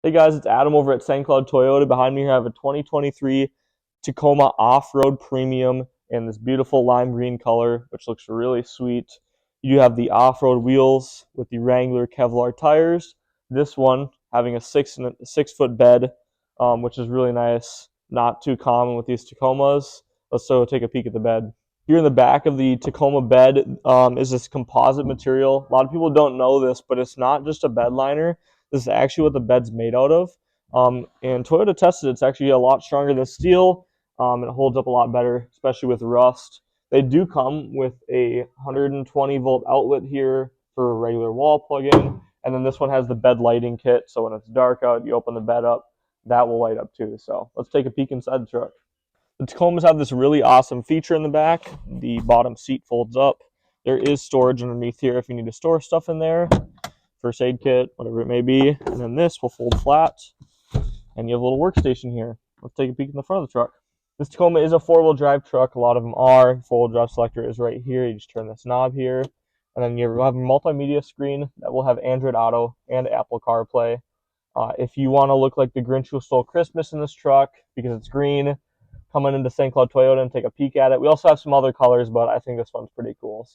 Hey guys, it's Adam over at St. Cloud Toyota. Behind me here I have a 2023 Tacoma Off-Road Premium in this beautiful lime green color, which looks really sweet. You have the off-road wheels with the Wrangler Kevlar tires. This one having a 6 foot bed, which is really nice. Not too common with these Tacomas. Let's so take a peek at the bed. Here in the back of the Tacoma bed is this composite material. A lot of people don't know this, but it's not just a bed liner. This is actually what the bed's made out of. And Toyota tested it's actually a lot stronger than steel. It holds up a lot better, especially with rust. They do come with a 120 volt outlet here for a regular wall plug-in. And then this one has the bed lighting kit. So when it's dark out, you open the bed up, that will light up too. So let's take a peek inside the truck. The Tacomas have this really awesome feature in the back. The bottom seat folds up. There is storage underneath here if you need to store stuff in there. First aid kit, whatever it may be. And then this will fold flat. And you have a little workstation here. Let's take a peek in the front of the truck. This Tacoma is a four-wheel drive truck. A lot of them are. Four-wheel drive selector is right here. You just turn this knob here. And then you have a multimedia screen that will have Android Auto and Apple CarPlay. If you want to look like the Grinch who stole Christmas in this truck because it's green, come on into St. Cloud Toyota and take a peek at it. We also have some other colors, but I think this one's pretty cool.